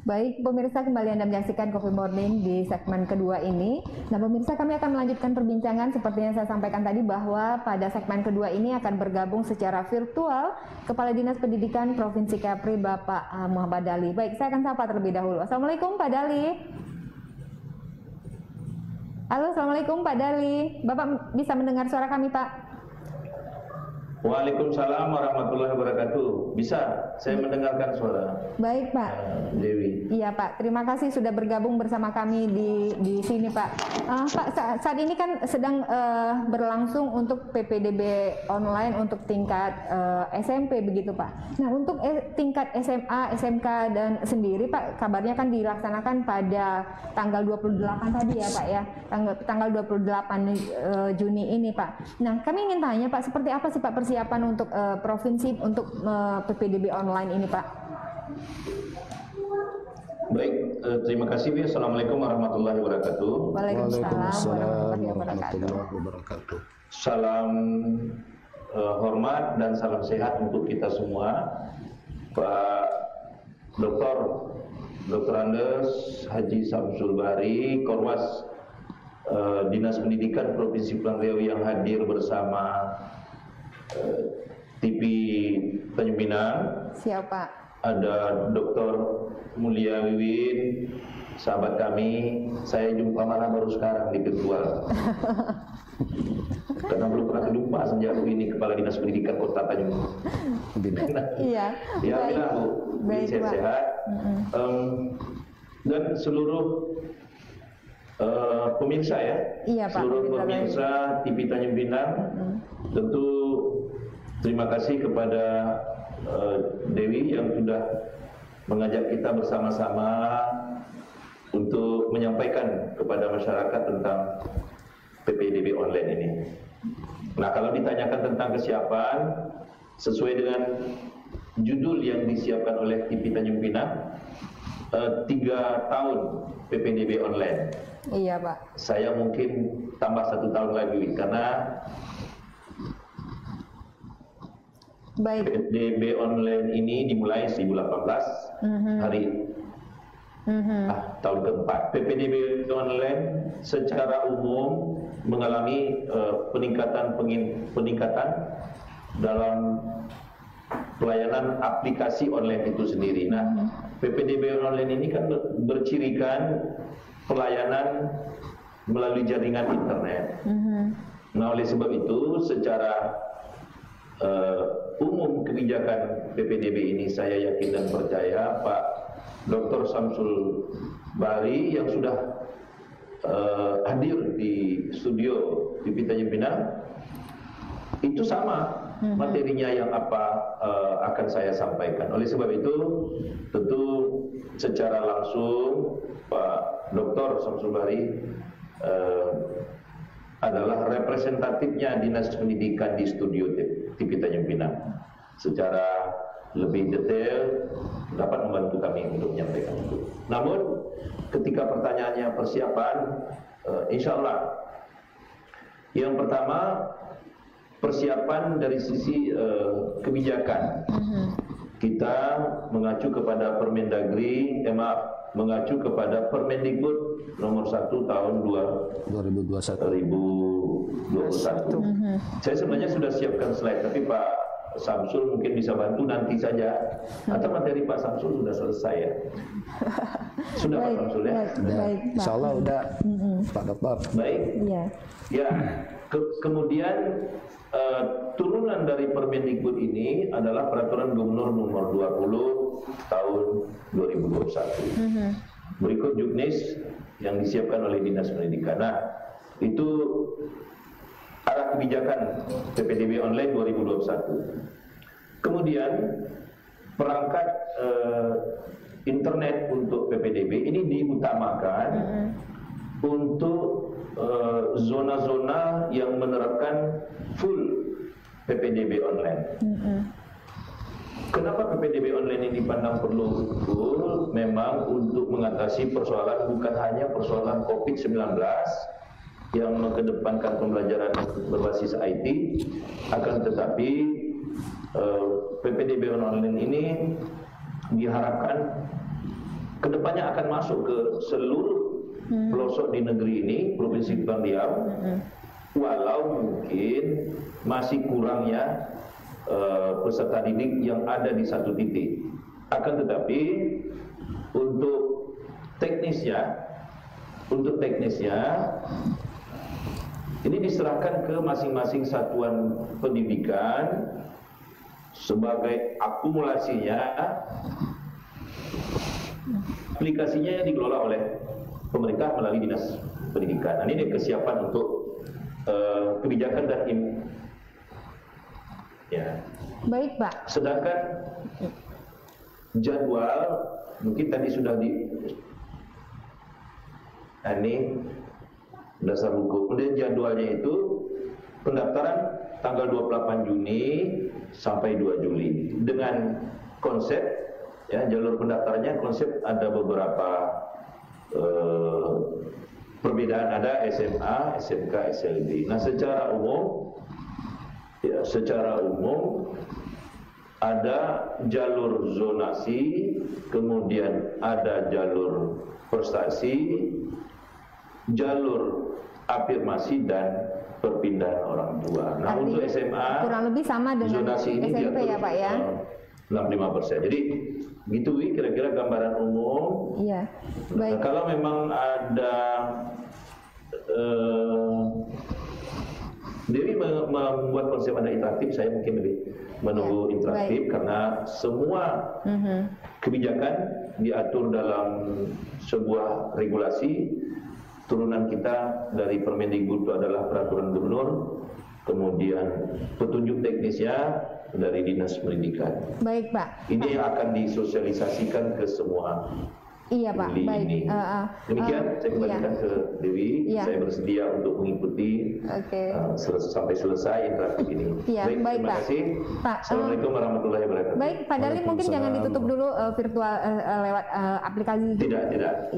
Baik, pemirsa, kembali Anda menyaksikan Coffee Morning di segmen kedua ini. Nah, pemirsa, kami akan melanjutkan perbincangan seperti yang saya sampaikan tadi bahwa pada segmen kedua ini akan bergabung secara virtual Kepala Dinas Pendidikan Provinsi Kepri, Bapak Muhammad Dali. Baik, saya akan sapa terlebih dahulu. Assalamualaikum Pak Dali. Halo, Assalamualaikum Pak Dali. Bapak bisa mendengar suara kami, Pak? Waalaikumsalam warahmatullahi wabarakatuh. Bisa, saya mendengarkan suara. Baik, Pak. Dewi. Iya, Pak. Terima kasih sudah bergabung bersama kami di sini, Pak. Pak, saat ini kan sedang berlangsung untuk PPDB online untuk tingkat SMP begitu, Pak. Nah, untuk tingkat SMA, SMK dan sendiri, Pak, kabarnya kan dilaksanakan pada tanggal 28 tadi ya, Pak ya. Tanggal 28 Juni ini, Pak. Nah, kami ingin tanya, Pak, seperti apa sih, Pak, persiapan untuk provinsi untuk PPDB online ini, Pak? Baik, terima kasih. Assalamualaikum warahmatullahi wabarakatuh. Waalaikumsalam warahmatullahi wabarakatuh. Salam hormat dan salam sehat untuk kita semua. Pak Dr. Andes Haji Samsul Bahri, Korwas Dinas Pendidikan Provinsi Kepulauan Riau yang hadir bersama TV Tanjung Pinang. Siapa? Ada Dr. Mulia Wiwin, sahabat kami. Saya jumpa malah baru sekarang di virtual. Karena belum pernah jumpa sejak ini Kepala Dinas Pendidikan Kota Tanjung Pinang. Iya. Ya, bilang Bu, sehat-sehat. Dan seluruh pemirsa ya, iya, Pak, seluruh pemirsa TV Tanjung Pinang, tentu terima kasih kepada Dewi yang sudah mengajak kita bersama-sama untuk menyampaikan kepada masyarakat tentang PPDB online ini. Nah, kalau ditanyakan tentang kesiapan, sesuai dengan judul yang disiapkan oleh TV Tanjung Pinang, 3 tahun PPDB online. Iya, Pak. Saya mungkin tambah 1 tahun lagi karena PPDB online ini dimulai 2018 hari tahun keempat. PPDB online secara umum mengalami peningkatan dalam pelayanan aplikasi online itu sendiri. Nah, PPDB online ini kan bercirikan pelayanan melalui jaringan internet. Nah, oleh sebab itu secara umum kebijakan PPDB ini saya yakin dan percaya Pak Dr. Samsul Bahri yang sudah hadir di studio TV Tanjung Pinang itu sama materinya yang apa akan saya sampaikan. Oleh sebab itu tentu secara langsung Pak Dr. Samsul Bahri adalah representatifnya Dinas Pendidikan di studio TV Tanjung Pinang. Secara lebih detail dapat membantu kami untuk menyampaikan itu. Namun ketika pertanyaannya persiapan, insya Allah yang pertama persiapan dari sisi kebijakan. Kita mengacu kepada mengacu kepada Permendikbud nomor 1 tahun 2021. Saya sebenarnya sudah siapkan slide, tapi Pak Samsul mungkin bisa bantu nanti saja. Atau materi Pak Samsul sudah selesai ya? Sudah Pak Samsul ya? Baik, Insya Allah udah Pak Dokter. Baik. Iya. Ya. Kemudian turunan dari Permendikbud ini adalah Peraturan Gubernur nomor 20 tahun 2021. Berikut juknis yang disiapkan oleh Dinas Pendidikan. Nah, itu arah kebijakan PPDB online 2021. Kemudian perangkat internet untuk PPDB ini diutamakan untuk zona-zona yang menerapkan full PPDB online. Kenapa PPDB online ini dipandang perlu full? Memang untuk mengatasi persoalan bukan hanya persoalan COVID-19 yang mengedepankan pembelajaran berbasis IT, akan tetapi PPDB online ini diharapkan kedepannya akan masuk ke seluruh pelosok di negeri ini, Provinsi Kepulauan Riau, walau mungkin masih kurangnya peserta didik yang ada di satu titik. Akan tetapi untuk teknisnya ini diserahkan ke masing-masing satuan pendidikan sebagai akumulasinya. Aplikasinya dikelola oleh pemerintah melalui Dinas Pendidikan. Nah, ini kesiapan untuk kebijakan dan ya. Baik, Pak. Sedangkan jadwal mungkin tadi sudah ini dasar hukum. Kemudian jadwalnya itu pendaftaran tanggal 28 Juni sampai 2 Juli dengan konsep ya, jalur pendaftarannya konsep ada beberapa perbedaan, ada SMA, SMK, SLB. Nah, secara umum ada jalur zonasi, kemudian ada jalur prestasi, jalur afirmasi dan perpindahan orang tua. Nah, artinya untuk SMA kurang lebih sama dengan zonasi ini SMP ya, Pak ya. 65%. Jadi gitu kira-kira gambaran umum. Iya. Baik. Nah, kalau memang ada Dewi membuat konsep Anda interaktif, saya mungkin lebih menunggu interaktif karena semua kebijakan diatur dalam sebuah regulasi. Turunan kita dari Permendikbud itu adalah peraturan gubernur, kemudian petunjuk teknisnya dari Dinas Pendidikan. Baik, Pak. Ini yang akan disosialisasikan ke semua. Iya, Pak. Baik. Demikian saya kembalikan ke Dewi. Iya. Saya bersedia untuk mengikuti sampai selesai interaktif ini. Iya, baik, terima Pak. kasih. Pak, Assalamualaikum warahmatullahi wabarakatuh. Baik, Pak Dali mungkin jangan ditutup dulu virtual lewat aplikasi. Tidak.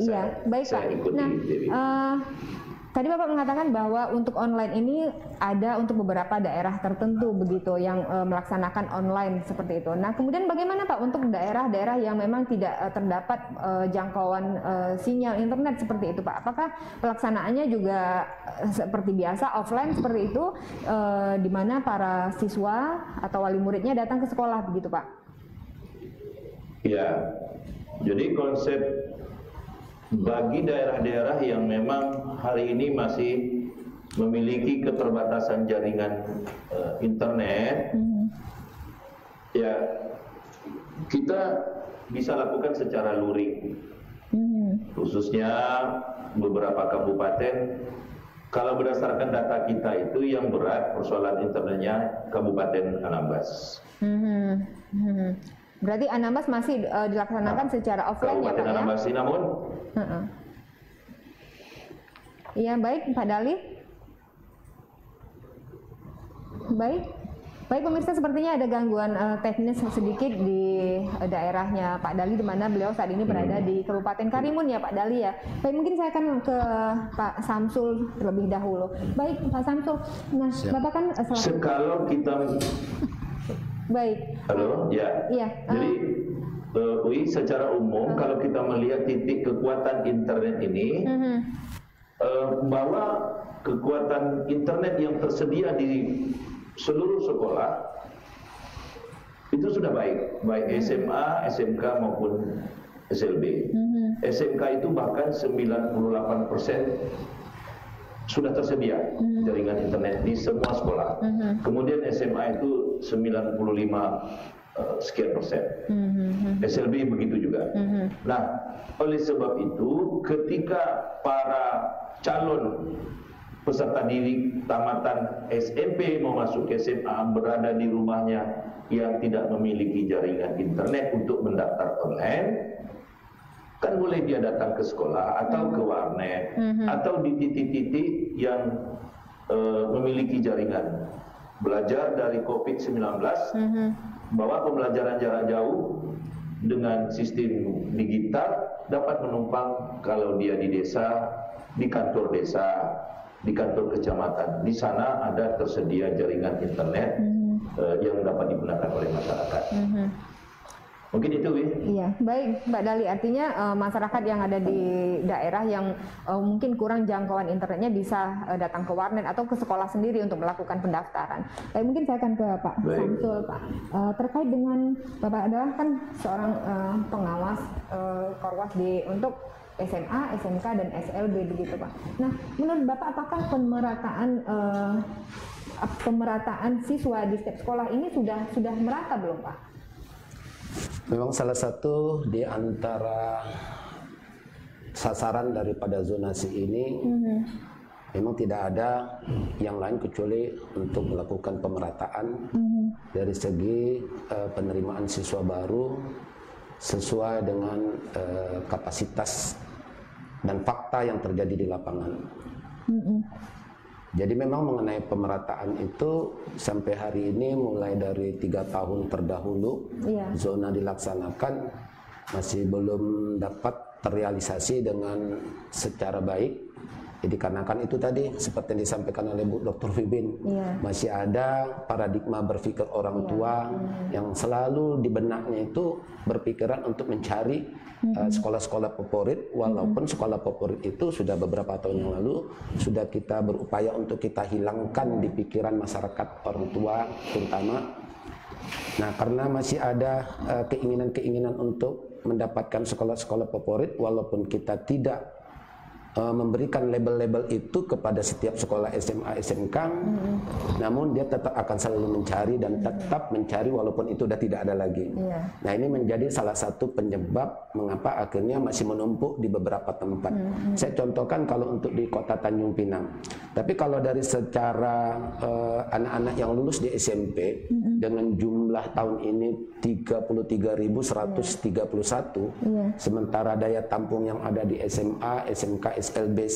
Iya, baik, Pak. Nah, tadi Bapak mengatakan bahwa untuk online ini ada untuk beberapa daerah tertentu begitu yang melaksanakan online seperti itu. Nah, kemudian bagaimana Pak untuk daerah-daerah yang memang tidak terdapat jangkauan sinyal internet seperti itu, Pak? Apakah pelaksanaannya juga seperti biasa offline seperti itu, di mana para siswa atau wali muridnya datang ke sekolah begitu, Pak? Ya, jadi konsep bagi daerah-daerah yang memang hari ini masih memiliki keterbatasan jaringan internet, ya kita bisa lakukan secara luring, khususnya beberapa kabupaten. Kalau berdasarkan data kita itu yang berat persoalan internetnya Kabupaten Anambas. Berarti Anambas masih dilaksanakan secara offline ya, Pak ya? Kabupaten Anambas ini namun iya, baik, Pak Dali. Baik pemirsa, sepertinya ada gangguan teknis sedikit di daerahnya Pak Dali, di mana beliau saat ini berada di Kabupaten Karimun ya, Pak Dali ya. Baik, mungkin saya akan ke Pak Samsul terlebih dahulu. Baik, Pak Samsul. Nah, Bapak kan kalau kita baik. Halo, ya. Iya. Jadi secara umum kalau kita melihat titik kekuatan internet ini, bahwa kekuatan internet yang tersedia di seluruh sekolah itu sudah baik SMA, SMK maupun SLB. SMK itu bahkan 98% sudah tersedia jaringan internet di semua sekolah. Kemudian SMA itu 95 sekian persen. SLB begitu juga. Nah, oleh sebab itu ketika para calon peserta didik tamatan SMP mau masuk ke SMA berada di rumahnya yang tidak memiliki jaringan internet untuk mendaftar online, kan boleh dia datang ke sekolah atau ke warnet atau di titik-titik yang memiliki jaringan. Belajar dari COVID-19 bahwa pembelajaran jarak jauh dengan sistem digital dapat menumpang kalau dia di desa, di kantor desa, di kantor kecamatan. Di sana ada tersedia jaringan internet yang dapat digunakan oleh masyarakat. Mungkin itu, Wi. Iya, baik Mbak Dali. Artinya masyarakat yang ada di daerah yang mungkin kurang jangkauan internetnya bisa datang ke warnet atau ke sekolah sendiri untuk melakukan pendaftaran. Baik, mungkin saya akan ke Pak Samsul, Pak. Terkait dengan Bapak adalah kan seorang pengawas Korwas untuk SMA, SMK, dan SLB begitu, Pak. Nah, menurut Bapak apakah pemerataan siswa di setiap sekolah ini sudah merata belum, Pak? Memang salah satu di antara sasaran daripada zonasi ini memang tidak ada yang lain kecuali untuk melakukan pemerataan dari segi penerimaan siswa baru sesuai dengan kapasitas dan fakta yang terjadi di lapangan. Jadi memang mengenai pemerataan itu sampai hari ini mulai dari 3 tahun terdahulu zona dilaksanakan masih belum dapat terrealisasi dengan secara baik. Jadi karena kan itu tadi seperti yang disampaikan oleh Bu Dr. Vibin, masih ada paradigma berpikir orang tua yang selalu di benaknya itu berpikiran untuk mencari sekolah-sekolah favorit, walaupun sekolah favorit itu sudah beberapa tahun yang lalu sudah kita berupaya untuk kita hilangkan di pikiran masyarakat orang tua terutama. Nah, karena masih ada keinginan-keinginan untuk mendapatkan sekolah-sekolah favorit, walaupun kita tidak memberikan label-label itu kepada setiap sekolah SMA, SMK, namun dia tetap akan selalu mencari dan tetap mencari walaupun itu sudah tidak ada lagi. Nah, ini menjadi salah satu penyebab mengapa akhirnya masih menumpuk di beberapa tempat. Saya contohkan kalau untuk di Kota Tanjung Pinang. Tapi kalau dari secara anak-anak yang lulus di SMP dengan jumlah tahun ini 33.131, sementara daya tampung yang ada di SMA, SMK, SLB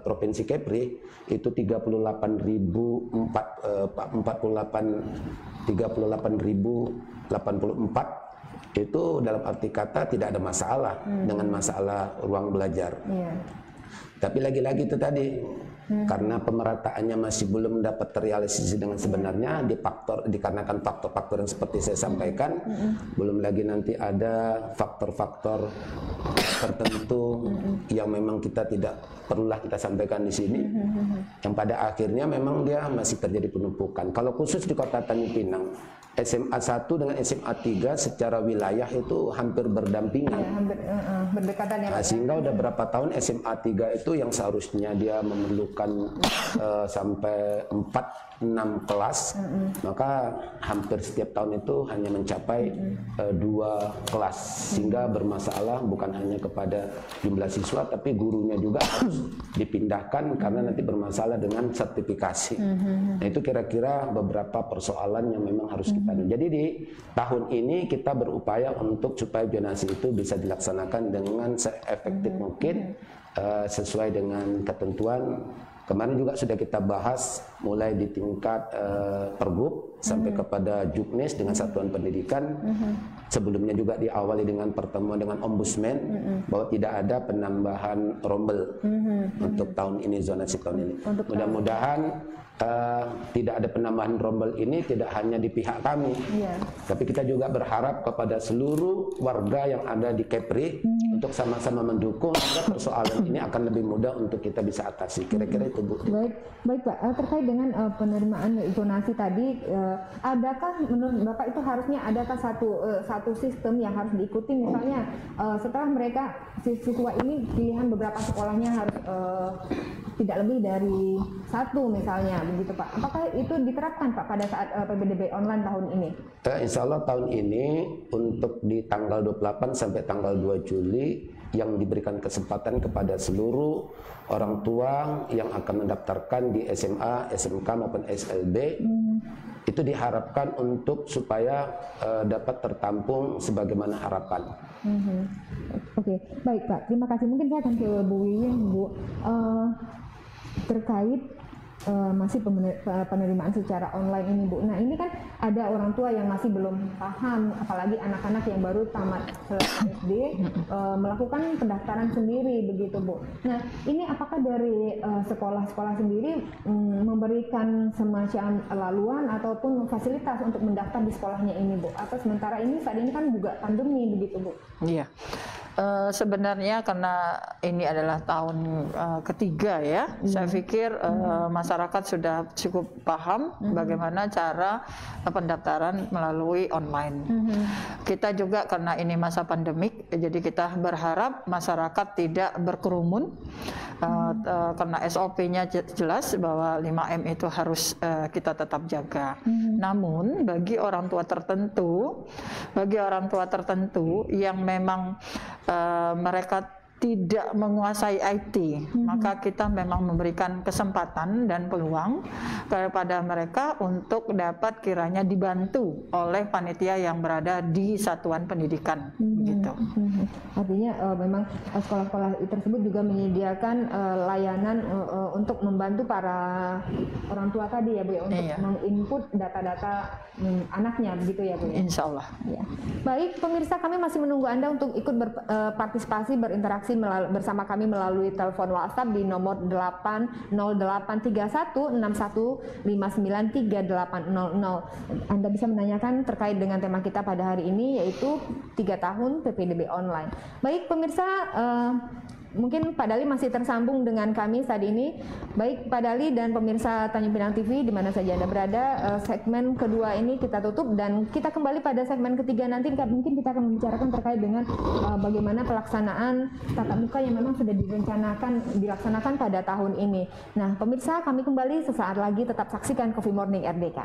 Provinsi Kepri itu 38.084 itu dalam arti kata tidak ada masalah dengan masalah ruang belajar. Tapi lagi-lagi itu tadi karena pemerataannya masih belum dapat terrealisasi dengan sebenarnya dikarenakan faktor-faktor yang seperti saya sampaikan, belum lagi nanti ada faktor-faktor tertentu yang memang kita tidak perlulah kita sampaikan di sini, yang pada akhirnya memang dia masih terjadi penumpukan. Kalau khusus di Kota Tanjung Pinang, SMA 1 dengan SMA 3 secara wilayah itu hampir berdampingan, berdekatan ya, sehingga udah berapa tahun SMA 3 itu yang seharusnya dia memerlukan sampai 4-6 kelas, maka hampir setiap tahun itu hanya mencapai 2 kelas, sehingga bermasalah bukan hanya kepada jumlah siswa tapi gurunya juga harus dipindahkan karena nanti bermasalah dengan sertifikasi. Nah, itu kira-kira beberapa persoalan yang memang harus kita. Jadi di tahun ini kita berupaya untuk supaya zonasi itu bisa dilaksanakan dengan seefektif mungkin sesuai dengan ketentuan. Kemarin juga sudah kita bahas mulai di tingkat pergub sampai kepada Juknis dengan satuan pendidikan. Sebelumnya juga diawali dengan pertemuan dengan Ombudsman bahwa tidak ada penambahan rombel untuk tahun ini, zonasi tahun ini. Mudah-mudahan tidak ada penambahan rombel ini tidak hanya di pihak kami, tapi kita juga berharap kepada seluruh warga yang ada di Kepri untuk sama-sama mendukung agar persoalan ini akan lebih mudah untuk kita bisa atasi. Kira-kira itu, Bu. Baik Pak, terkait dengan penerimaan zonasi tadi, adakah menurut Bapak itu harusnya adakah satu sistem yang harus diikuti, misalnya setelah mereka siswa ini pilihan beberapa sekolahnya harus tidak lebih dari 1 misalnya begitu Pak. Apakah itu diterapkan Pak pada saat PPDB online tahun ini? Insya Allah tahun ini untuk di tanggal 28 sampai tanggal 2 Juli yang diberikan kesempatan kepada seluruh orang tua yang akan mendaftarkan di SMA, SMK maupun SLB itu diharapkan untuk supaya dapat tertampung sebagaimana harapan. Oke, baik Pak. Terima kasih. Mungkin saya akan ke Bu Wiwin, Bu. Terkait masih penerimaan secara online ini Bu. Nah ini kan ada orang tua yang masih belum paham, apalagi anak-anak yang baru tamat SD melakukan pendaftaran sendiri begitu Bu. Nah ini apakah dari sekolah-sekolah sendiri memberikan semacam laluan ataupun fasilitas untuk mendaftar di sekolahnya ini Bu? Atau sementara ini saat ini kan juga pandemi begitu Bu? Iya. Sebenarnya karena ini adalah tahun ketiga ya, saya pikir masyarakat sudah cukup paham bagaimana cara pendaftaran melalui online. Kita juga karena ini masa pandemik, jadi kita berharap masyarakat tidak berkerumun karena SOP-nya jelas bahwa 5M itu harus kita tetap jaga. Namun bagi orang tua tertentu yang memang mereka tidak menguasai IT, maka kita memang memberikan kesempatan dan peluang kepada mereka untuk dapat kiranya dibantu oleh panitia yang berada di satuan pendidikan, gitu. Artinya memang sekolah-sekolah tersebut juga menyediakan layanan untuk membantu para orang tua tadi ya Bu ya, untuk menginput data-data anaknya begitu ya Bu ya. Insya Allah. Ya. Baik pemirsa, kami masih menunggu Anda untuk ikut berpartisipasi, berinteraksi bersama kami melalui telepon WhatsApp di nomor 8083161593800. Anda bisa menanyakan terkait dengan tema kita pada hari ini, yaitu 3 tahun PPDB online. Baik pemirsa, mungkin Pak Dali masih tersambung dengan kami saat ini. Baik Pak Dali dan pemirsa Tanjung Pinang TV di mana saja Anda berada, segmen kedua ini kita tutup dan kita kembali pada segmen ketiga nanti. Mungkin kita akan membicarakan terkait dengan bagaimana pelaksanaan tatap muka yang memang sudah dilaksanakan pada tahun ini. Nah pemirsa, kami kembali sesaat lagi, tetap saksikan Coffee Morning RDK.